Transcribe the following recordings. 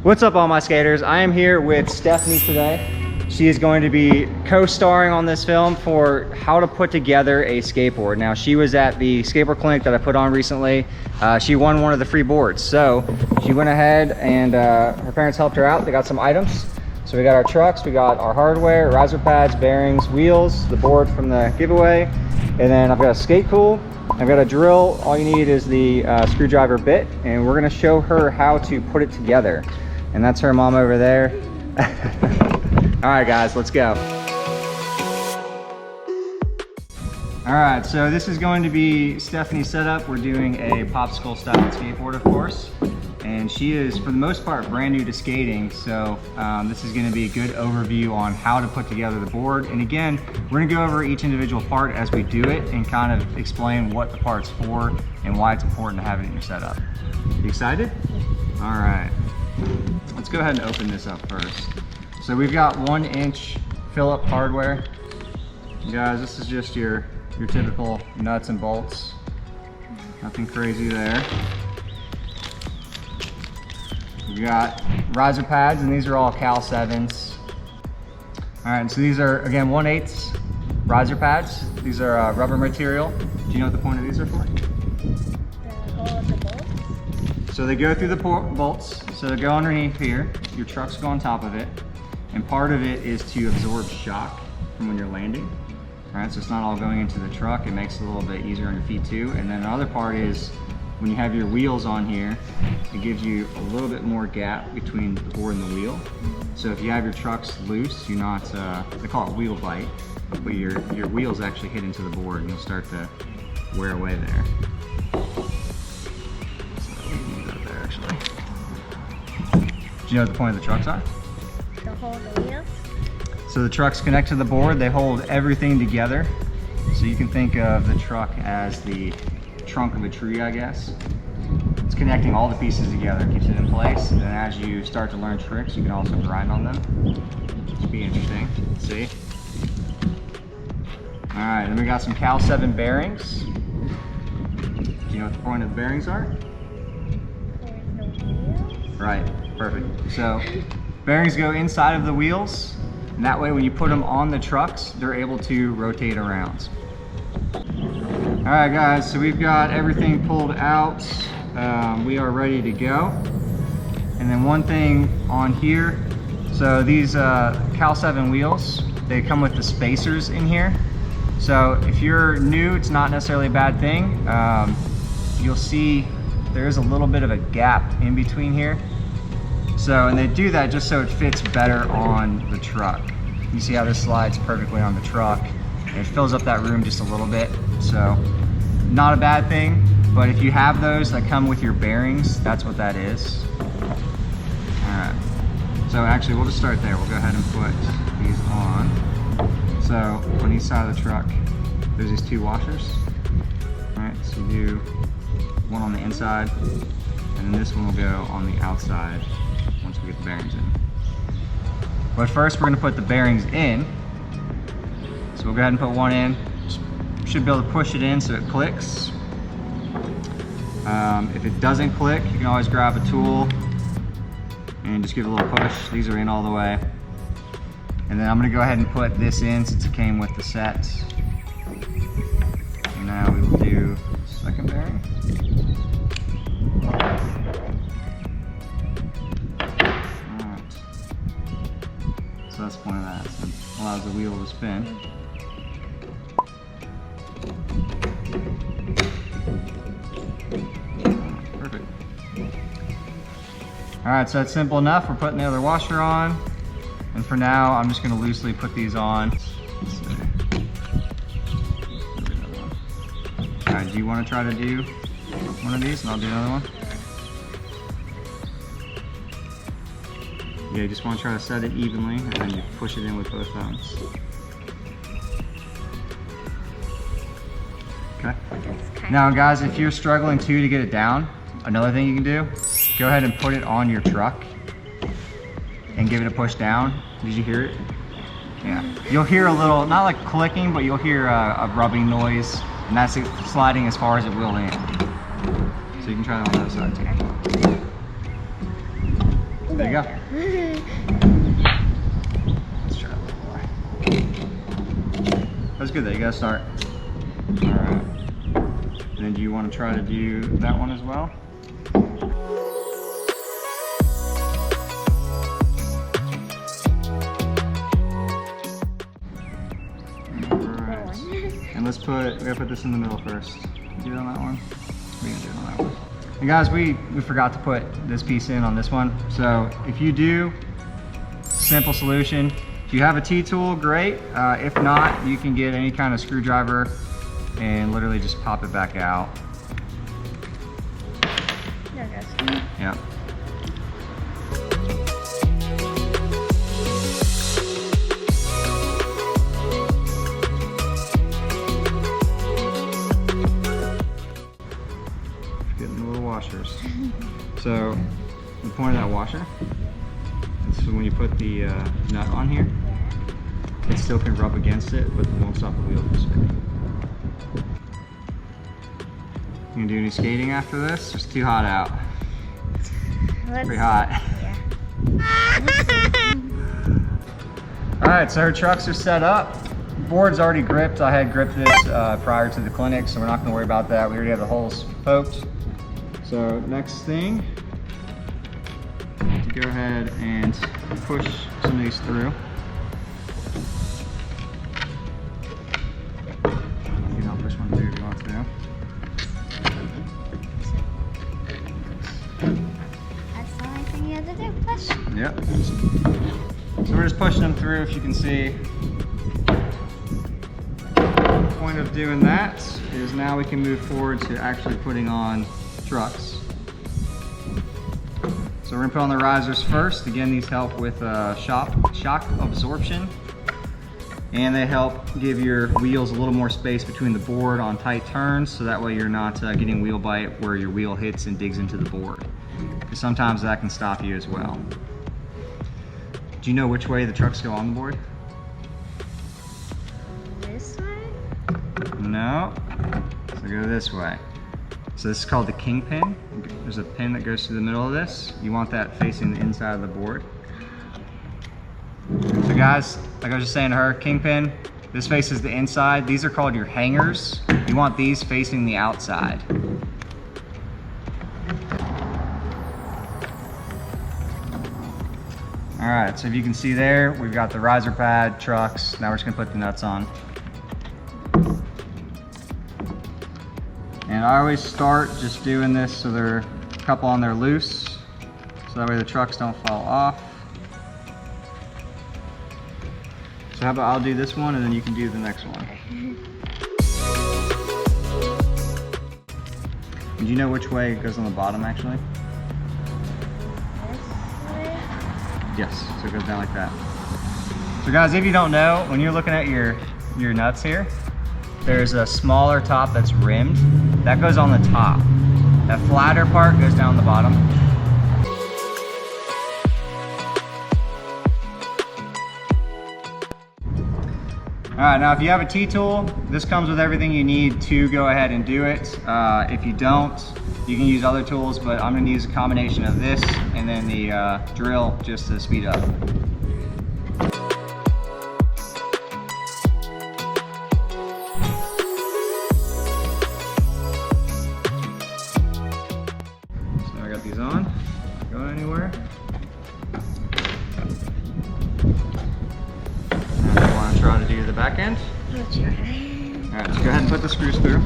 What's up, all my skaters? I am here with Stephanie today. She is going to be co-starring on this film for how to put together a skateboard. Now, she was at the skateboard clinic that I put on recently. She won one of the free boards. So she went ahead and her parents helped her out. They got some items. So we got our trucks, we got our hardware, riser pads, bearings, wheels, the board from the giveaway. And then I've got a skate tool. I've got a drill. All you need is the screwdriver bit. And we're gonna show her how to put it together. And that's her mom over there. All right, guys, let's go. All right, so this is going to be Stephanie's setup. We're doing a popsicle style skateboard, of course. And she is, for the most part, brand new to skating. So this is gonna be a good overview on how to put together the board. And again, we're gonna go over each individual part as we do it and kind of explain what the part's for and why it's important to have it in your setup. You excited? All right. Let's go ahead and open this up first. So we've got 1-inch Phillip hardware. Guys, this is just your typical nuts and bolts. Nothing crazy there. We've got riser pads, and these are all Cal 7s. All right, so these are, again, 1/8 riser pads. These are rubber material. Do you know what the point of these are for? So they go through the bolts, so they go underneath here. Your trucks go on top of it. And part of it is to absorb shock from when you're landing. All right, so it's not all going into the truck. It makes it a little bit easier on your feet too. And then the other part is when you have your wheels on here, it gives you a little bit more gap between the board and the wheel. So if you have your trucks loose, you're not, they call it wheel bite, but your wheels actually hit into the board and you'll start to wear away there. Do you know what the point of the trucks are? To hold the wheels? So the trucks connect to the board, they hold everything together. So you can think of the truck as the trunk of a tree, I guess. It's connecting all the pieces together, keeps it in place, and then as you start to learn tricks, you can also grind on them. Which be interesting, see? All right, then we got some Cal 7 bearings. Do you know what the point of the bearings are? Right, perfect. So bearings go inside of the wheels, and that way when you put them on the trucks, they're able to rotate around. All right, guys, so we've got everything pulled out. We are ready to go. And then one thing on here, so these Cal 7 wheels, they come with the spacers in here. So if you're new, it's not necessarily a bad thing. You'll see there's a little bit of a gap in between here. So, and they do that just so it fits better on the truck. You see how this slides perfectly on the truck. And it fills up that room just a little bit. So, not a bad thing, but if you have those that come with your bearings, that's what that is. All right. So actually, we'll just start there. We'll go ahead and put these on. So, on each side of the truck, there's these 2 washers. All right, so you do one on the inside, and then this one will go on the outside once we get the bearings in. But first we're gonna put the bearings in. So we'll go ahead and put one in. Should be able to push it in so it clicks. If it doesn't click, you can always grab a tool and just give it a little push. These are in all the way. And then I'm gonna go ahead and put this in since it came with the set. And now we will do the second bearing. So that's the point of that. So it allows the wheel to spin. Perfect. All right, so that's simple enough. We're putting the other washer on. And for now, I'm just gonna loosely put these on. All right, do you wanna try to do one of these and I'll do another one? Yeah, you just want to try to set it evenly and then you push it in with both thumbs. Okay. Now guys, if you're struggling too to get it down, another thing you can do, go ahead and put it on your truck and give it a push down. Did you hear it? Yeah. You'll hear a little, not like clicking, but you'll hear a rubbing noise, and that's it sliding as far as it will in. So you can try that on the other side too. There you go. Let's try a little more. That's good though, you gotta start. Alright. And then do you want to try to do that one as well? Alright. And we gotta put this in the middle first. Do it on that one? We're gonna do it on that one. And guys, we forgot to put this piece in on this one. So if you do, simple solution. If you have a T-tool, great. If not, you can get any kind of screwdriver and literally just pop it back out. There it goes. Yeah. Getting the little washers. So the point of that washer is so when you put the nut on here, it still can rub against it, but it won't stop the wheel from spinning. You gonna do any skating after this? It's too hot out. Pretty hot. Yeah. Alright, so our trucks are set up. Board's already gripped. I had gripped this prior to the clinic, so we're not gonna worry about that. We already have the holes poked. So next thing, to go ahead and push some of these through. You can push one through if you want to. That's the only thing you have to do. Push. Yep. So we're just pushing them through, if you can see. The point of doing that is now we can move forward to actually putting on trucks. So we're gonna put on the risers first. Again, these help with shock absorption, and they help give your wheels a little more space between the board on tight turns, so that way you're not getting wheel bite where your wheel hits and digs into the board. Because sometimes that can stop you as well. Do you know which way the trucks go on the board? This way? No. So go this way. So this is called the Kingpin. There's a pin that goes through the middle of this. You want that facing the inside of the board. So guys, like I was just saying to her, Kingpin, this faces the inside. These are called your hangers. You want these facing the outside. All right, so if you can see there, we've got the riser pad, trucks. Now we're just gonna put the nuts on. And I always start just doing this so they're a couple on there loose, so that way the trucks don't fall off. So how about I'll do this one and then you can do the next one. And do you know which way it goes on the bottom actually? This way? Yes, so it goes down like that. So guys, if you don't know, when you're looking at your nuts here, there's a smaller top that's rimmed. That goes on the top. That flatter part goes down the bottom. All right, now if you have a T-tool, this comes with everything you need to go ahead and do it. If you don't, you can use other tools, but I'm gonna use a combination of this and then the drill just to speed up. These on, not going anywhere. And I want to try to do the back end. I'll try. All right, so go ahead and put the screws through.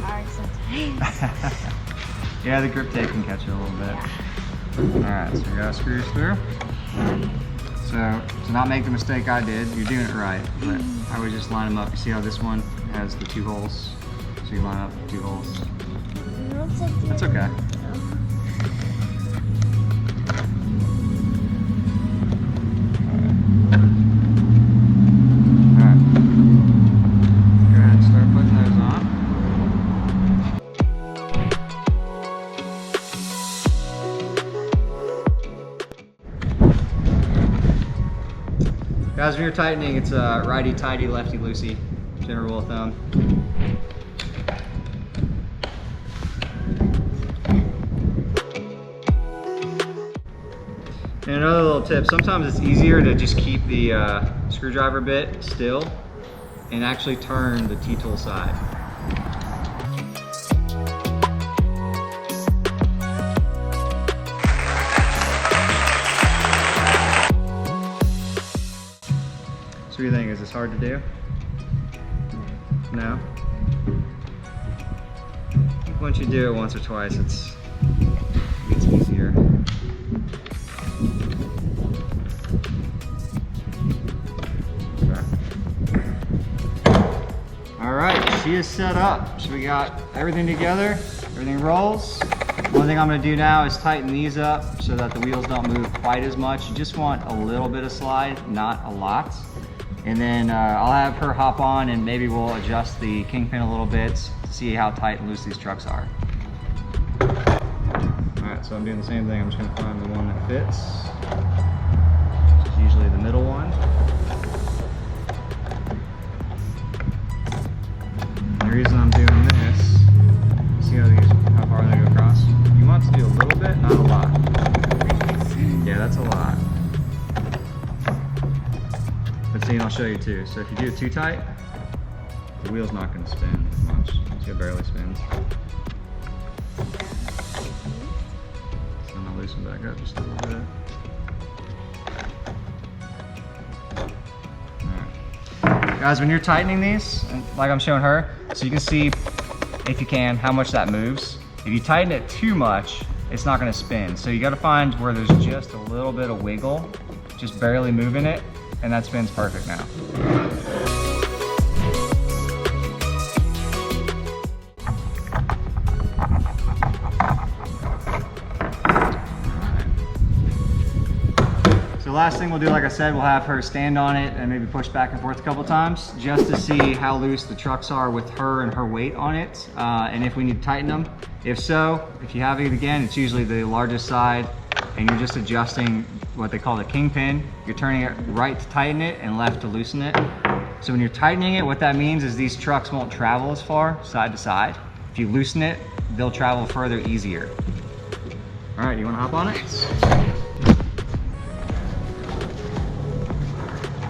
Hard sometimes. Yeah, the grip tape can catch it a little bit. All right, so we got screws through. So to not make the mistake I did, you're doing it right, but I would just line them up. You see how this one has the 2 holes? So you line up the 2 holes. That's okay. Alright. Go ahead and start putting those on. Guys, when you're tightening, it's righty-tighty, lefty-loosey, general rule of thumb. And another little tip, sometimes it's easier to just keep the screwdriver bit still and actually turn the T-tool side. So what do you think? Is this hard to do? No? Once you do it once or twice, it gets easier. All right, she is set up. So we got everything together, everything rolls. One thing I'm gonna do now is tighten these up so that the wheels don't move quite as much. You just want a little bit of slide, not a lot. And then I'll have her hop on and maybe we'll adjust the Kingpin a little bit to see how tight and loose these trucks are. All right, so I'm doing the same thing. I'm just gonna find the one that fits, which is usually the middle one. The reason I'm doing this, see how far they go across? You want to do a little bit, not a lot. Yeah, that's a lot. But see, and I'll show you too. So if you do it too tight, the wheel's not going to spin much. See, it barely spins. So I'm going to loosen back up just a little bit. Alright. Guys, when you're tightening these, like I'm showing her, so you can see, if you can, how much that moves. If you tighten it too much, it's not going to spin. So you got to find where there's just a little bit of wiggle, just barely moving it, and that spins perfect now. So last thing we'll do, like I said, we'll have her stand on it and maybe push back and forth a couple times just to see how loose the trucks are with her and her weight on it, and if we need to tighten them. If so, if you have it again, it's usually the largest side, and you're just adjusting what they call the Kingpin. You're turning it right to tighten it and left to loosen it. So when you're tightening it, what that means is these trucks won't travel as far side to side. If you loosen it, they'll travel further easier. All right, you wanna hop on it?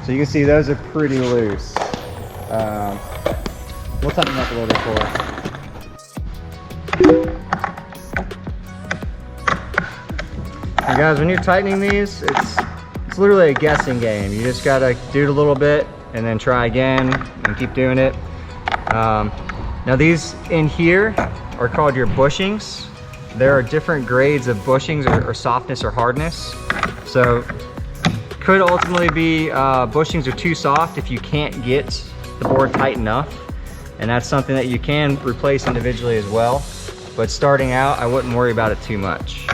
So you can see those are pretty loose. We'll tighten them up a little bit for her. And guys, when you're tightening these, it's literally a guessing game. You just gotta do it a little bit and then try again and keep doing it. Now these in here are called your bushings. There are different grades of bushings or softness or hardness. So could ultimately be bushings are too soft if you can't get the board tight enough. And that's something that you can replace individually as well. But starting out, I wouldn't worry about it too much.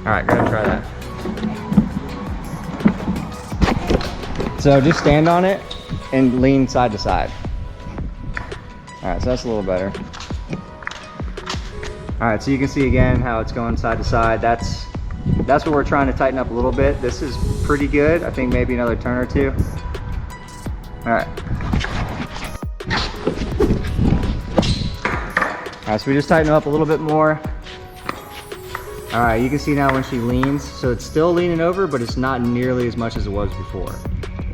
All right, go ahead and try that. So just stand on it and lean side to side. All right, so that's a little better. All right, so you can see again how it's going side to side. That's what we're trying to tighten up a little bit. This is pretty good. I think maybe another turn or two. All right. All right, so we just tighten up a little bit more. All right, you can see now when she leans, so it's still leaning over, but it's not nearly as much as it was before.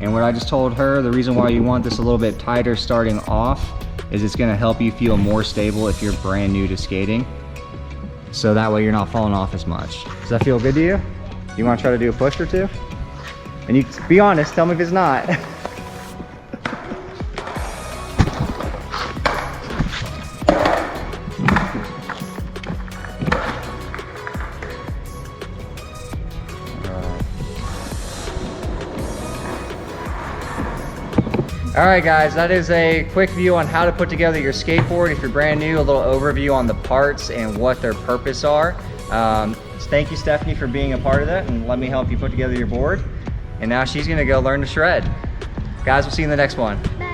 And what I just told her, the reason why you want this a little bit tighter starting off is it's gonna help you feel more stable if you're brand new to skating. So that way you're not falling off as much. Does that feel good to you? You wanna try to do a push or two? And you be honest, tell me if it's not. All right guys, that is a quick view on how to put together your skateboard. If you're brand new, a little overview on the parts and what their purpose are. Thank you, Stephanie, for being a part of that and let me help you put together your board. And now she's gonna go learn to shred. Guys, we'll see you in the next one. Bye.